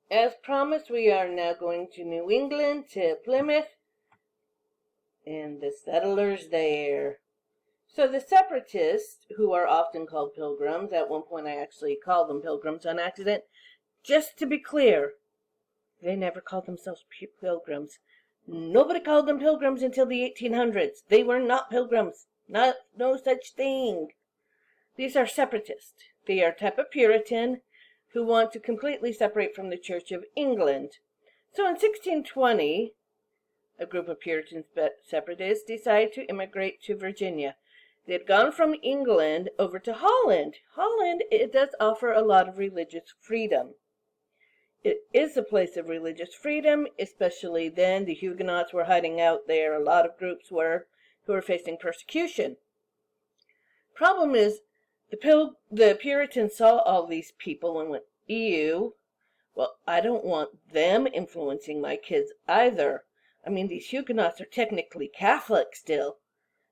As promised, we are now going to New England, to Plymouth, and the settlers there. So the Separatists, who are often called Pilgrims, at one point I actually called them Pilgrims on accident. Just to be clear, they never called themselves Pilgrims. Nobody called them Pilgrims until the 1800s. They were not Pilgrims. No such thing. These are Separatists. They are a type of Puritan who want to completely separate from the Church of England. So in 1620, a group of Puritan Separatists decided to immigrate to Virginia. They had gone from England over to Holland. Holland, it does offer a lot of religious freedom. It is a place of religious freedom, especially then. The Huguenots were hiding out there. A lot of groups were who were facing persecution. Problem is, the Puritans saw all these people and went, ew, well, I don't want them influencing my kids either. I mean, these Huguenots are technically Catholic still.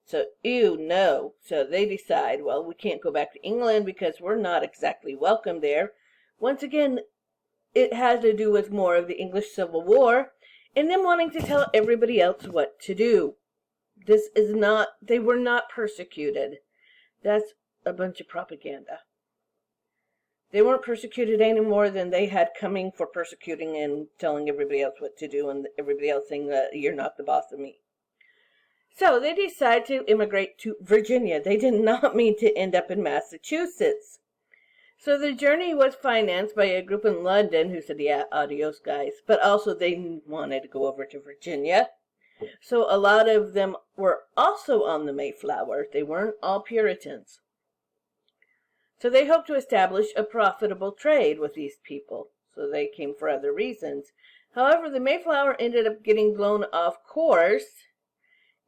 So, ew, no. So they decide, well, we can't go back to England because we're not exactly welcome there. Once again, it has to do with more of the English Civil War and them wanting to tell everybody else what to do. They were not persecuted. That's a bunch of propaganda. They weren't persecuted any more than they had coming for persecuting and telling everybody else what to do and everybody else saying that you're not the boss of me. So they decided to immigrate to Virginia. They did not mean to end up in Massachusetts. So the journey was financed by a group in London who said, yeah, adios, guys. But also they wanted to go over to Virginia. So a lot of them were also on the Mayflower. They weren't all Puritans. So they hoped to establish a profitable trade with these people. So they came for other reasons. However, the Mayflower ended up getting blown off course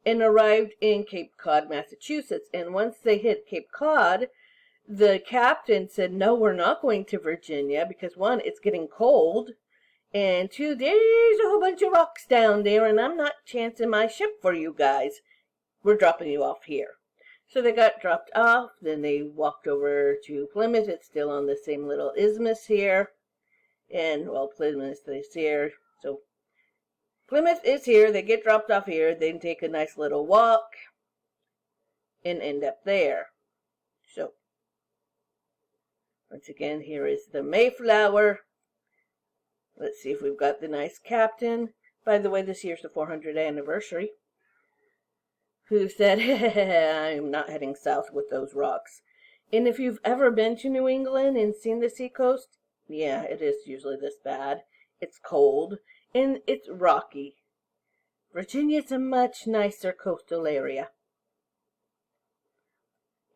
and arrived in Cape Cod, Massachusetts. And once they hit Cape Cod, the captain said, no, we're not going to Virginia because, one, it's getting cold, and two, there's a whole bunch of rocks down there, and I'm not chancing my ship for you guys. We're dropping you off here. So they got dropped off, then they walked over to Plymouth. It's still on the same little isthmus here. And, well, Plymouth is here. So Plymouth is here. They get dropped off here. Then take a nice little walk and end up there. So, once again, here is the Mayflower. Let's see if we've got the nice captain. By the way, this year's the 400th anniversary. Who said, I'm not heading south with those rocks. And if you've ever been to New England and seen the seacoast, yeah, it is usually this bad. It's cold, and it's rocky. Virginia's a much nicer coastal area.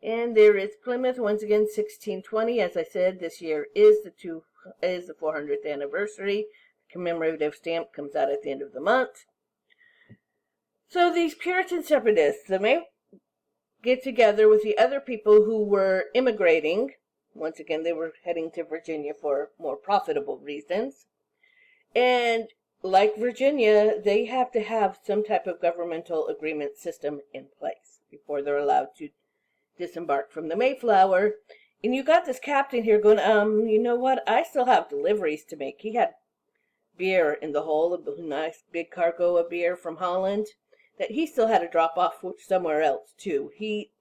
And there is Plymouth, once again, 1620. As I said, this year is the 400th anniversary. The commemorative stamp comes out at the end of the month. So these Puritan Separatists, they may get together with the other people who were immigrating. Once again, they were heading to Virginia for more profitable reasons. And like Virginia, they have to have some type of governmental agreement system in place before they're allowed to disembark from the Mayflower. And you got this captain here going, you know what? I still have deliveries to make. He had beer in the hold, a nice big cargo of beer from Holland that he still had to drop off somewhere else too.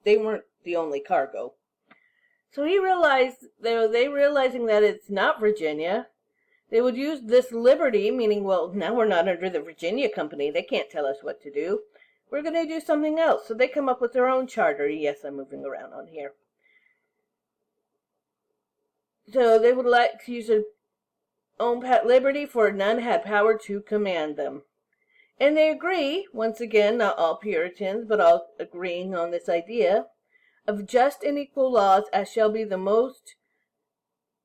They weren't the only cargo. So he realized, they realizing that it's not Virginia, they would use this liberty, meaning, well, now we're not under the Virginia Company. They can't tell us what to do. We're going to do something else. So they come up with their own charter. Yes, I'm moving around on here. So they would like to use their own liberty, for none had power to command them. And they agree, once again, not all Puritans, but all agreeing on this idea of just and equal laws as shall be the most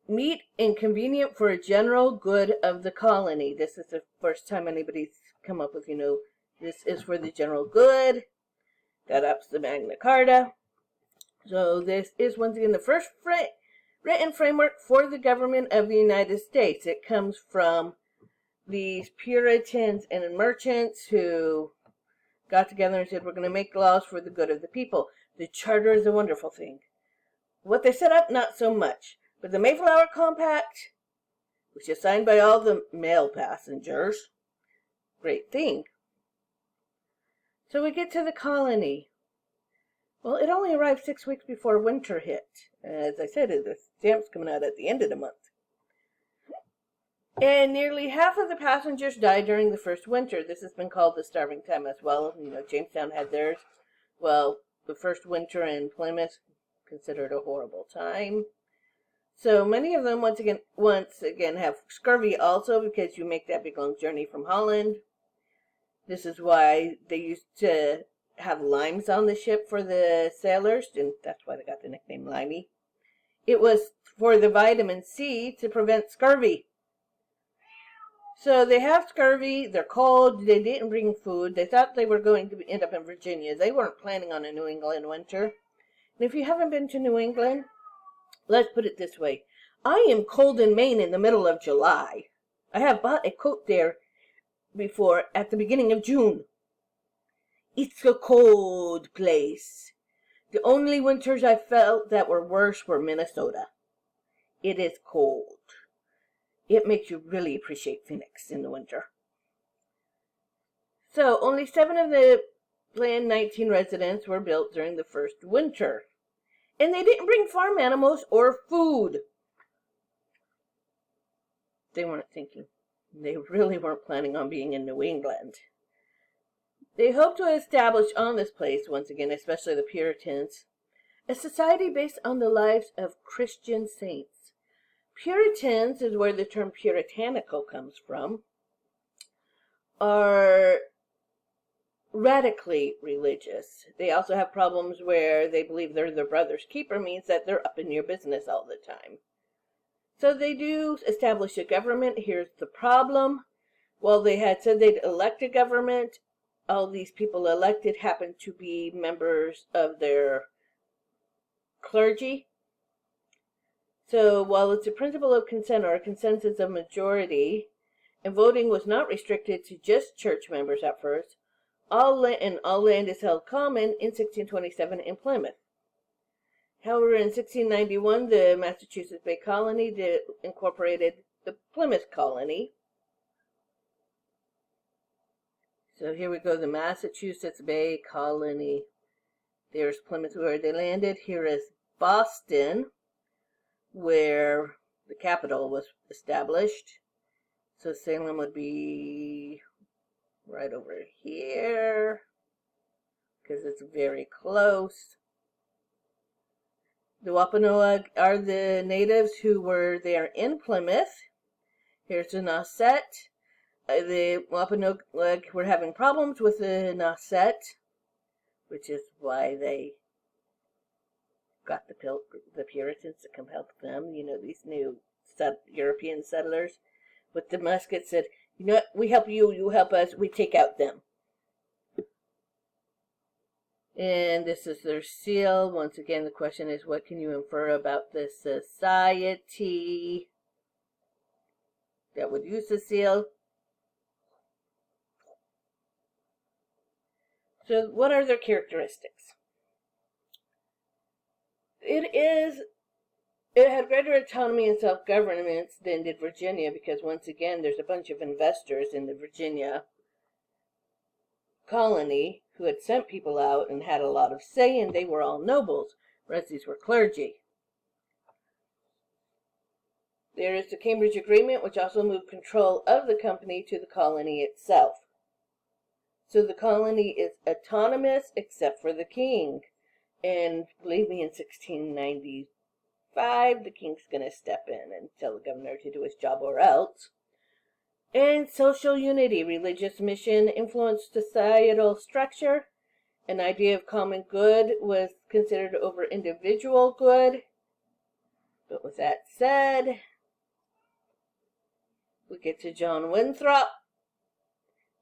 meet and convenient for a general good of the colony. This is the first time anybody's come up with, this is for the general good. That ups the Magna Carta. So this is, once again, the first written framework for the government of the United States. It comes from these Puritans and merchants who got together and said, we're going to make laws for the good of the people. The charter is a wonderful thing. What they set up, not so much. But the Mayflower Compact, which is signed by all the male passengers. Great thing. So we get to the colony. Well, it only arrived 6 weeks before winter hit. As I said, the stamp's coming out at the end of the month. And nearly half of the passengers died during the first winter. This has been called the starving time as well. Jamestown had theirs. Well, the first winter in Plymouth, considered a horrible time. So many of them once again have scurvy also, because you make that big long journey from Holland. This is why they used to have limes on the ship for the sailors, and that's why they got the nickname Limey. It was for the vitamin C to prevent scurvy. So they have scurvy, they're cold, they didn't bring food, they thought they were going to end up in Virginia. They weren't planning on a New England winter. And if you haven't been to New England, let's put it this way. I am cold in Maine in the middle of July. I have bought a coat there before at the beginning of June. It's a cold place. The only winters I felt that were worse were Minnesota. It is cold. It makes you really appreciate Phoenix in the winter. So, only 7 of the planned 19 residences were built during the first winter. And they didn't bring farm animals or food. They weren't thinking. They really weren't planning on being in New England. They hoped to establish on this place, once again, especially the Puritans, a society based on the lives of Christian saints. Puritans is where the term puritanical comes from, are radically religious. They also have problems where they believe they're their brother's keeper, means that they're up in your business all the time. So they do establish a government. Here's the problem. While they had said they'd elect a government, all these people elected happened to be members of their clergy. So while it's a principle of consent or a consensus of majority, and voting was not restricted to just church members at first, all land is held common in 1627 in Plymouth. However, in 1691, the Massachusetts Bay Colony incorporated the Plymouth Colony. So here we go, the Massachusetts Bay Colony. There's Plymouth where they landed. Here is Boston, where the capital was established. So Salem would be right over here, because it's very close. The Wampanoag are the natives who were there in Plymouth. Here's the Nauset. The Wampanoag were having problems with the Nauset, which is why they got the Puritans to come help them. These new European settlers with the muskets said, we help you, you help us, we take out them. And this is their seal. Once again, the question is, what can you infer about this society that would use the seal? So what are their characteristics? It had greater autonomy and self-governance than did Virginia, because once again, there's a bunch of investors in the Virginia colony who had sent people out and had a lot of say, and they were all nobles, whereas these were clergy. There is the Cambridge Agreement, which also moved control of the company to the colony itself. So the colony is autonomous except for the king. And believe me, in 1695, the king's going to step in and tell the governor to do his job or else. And social unity, religious mission, influenced societal structure. An idea of common good was considered over individual good. But with that said, we get to John Winthrop,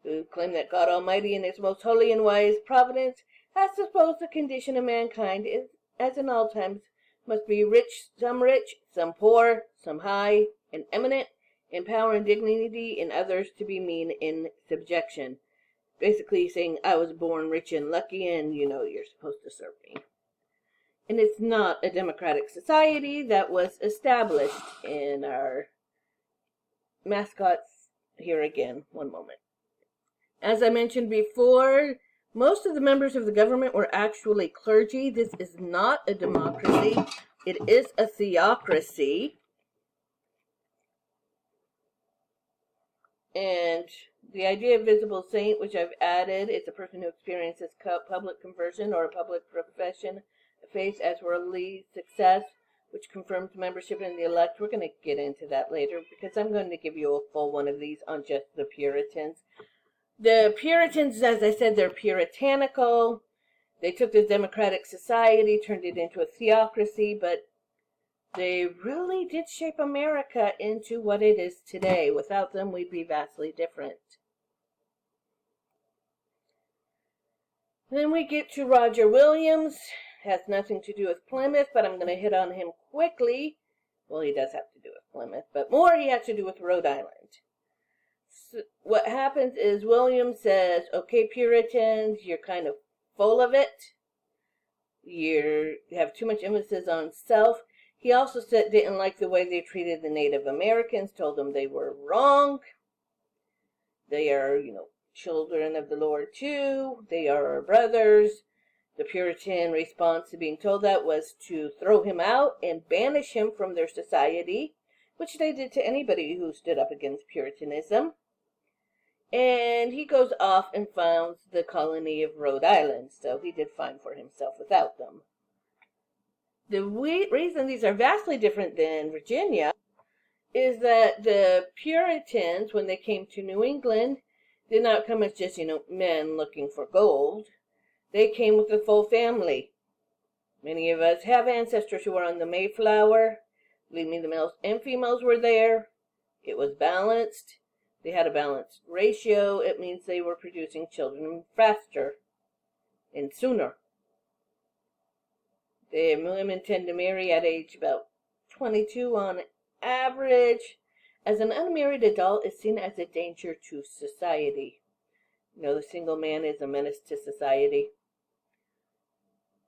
who claimed that God Almighty in his most holy and wise providence has disposed the condition of mankind as in all times must be rich, some poor, some high and eminent in power and dignity, and others to be mean in subjection. Basically saying, I was born rich and lucky, and you're supposed to serve me. And it's not a democratic society that was established in our mascots here again. One moment. As I mentioned before, most of the members of the government were actually clergy. This is not a democracy. It is a theocracy. And the idea of visible saint, which I've added, is a person who experiences public conversion or a public profession of faith as worldly success, which confirms membership in the elect. We're going to get into that later because I'm going to give you a full one of these on just the Puritans. The Puritans, as I said, they're puritanical. They took this democratic society, turned it into a theocracy, but they really did shape America into what it is today. Without them, we'd be vastly different. Then we get to Roger Williams. Has nothing to do with Plymouth, but I'm going to hit on him quickly. Well, he does have to do with Plymouth, but more he has to do with Rhode Island. So what happens is Williams says, okay, Puritans, you're kind of full of it. You have too much emphasis on self. He also said didn't like the way they treated the Native Americans, told them they were wrong. They are, children of the Lord too. They are our brothers. The Puritan response to being told that was to throw him out and banish him from their society, which they did to anybody who stood up against Puritanism. And he goes off and founds the colony of Rhode Island, so he did fine for himself without them. The reason these are vastly different than Virginia is that the Puritans, when they came to New England, did not come as just, men looking for gold. They came with the full family. Many of us have ancestors who were on the Mayflower. Believe me, the males and females were there. It was balanced. They had a balanced ratio. It means they were producing children faster and sooner. The women tend to marry at age about 22 on average, as an unmarried adult is seen as a danger to society. The single man is a menace to society.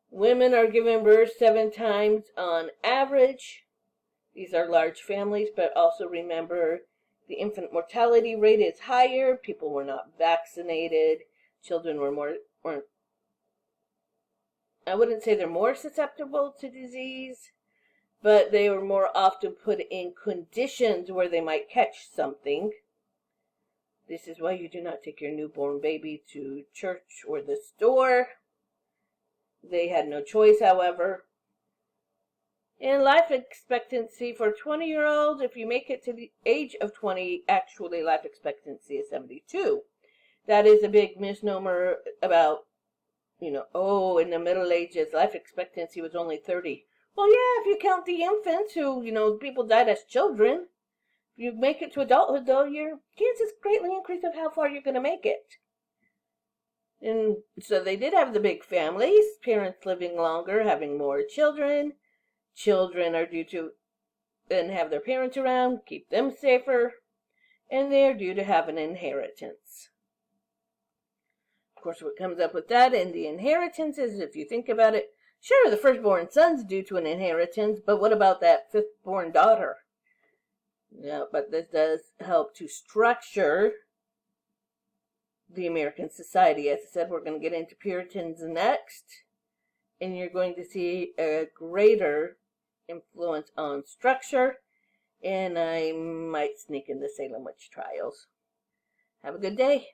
Women are given birth 7 times on average. These are large families, but also remember the infant mortality rate is higher. People were not vaccinated. Children weren't I wouldn't say they're more susceptible to disease, but they were more often put in conditions where they might catch something. This is why you do not take your newborn baby to church or the store. They had no choice, however. And life expectancy for 20-year-olds, if you make it to the age of 20, actually life expectancy is 72. That is a big misnomer about, in the Middle Ages, life expectancy was only 30. Well, yeah, if you count the infants who, people died as children. If you make it to adulthood, though, your chances greatly increase of how far you're going to make it. And so they did have the big families, parents living longer, having more children. Children are due to then have their parents around, keep them safer, and they are due to have an inheritance. Of course, what comes up with that in the inheritance is, if you think about it, sure, the firstborn son's due to an inheritance, but what about that fifth-born daughter? Yeah, but this does help to structure the American society. As I said, we're going to get into Puritans next, and you're going to see a greater influence on structure, and I might sneak in the Salem witch trials. Have a good day.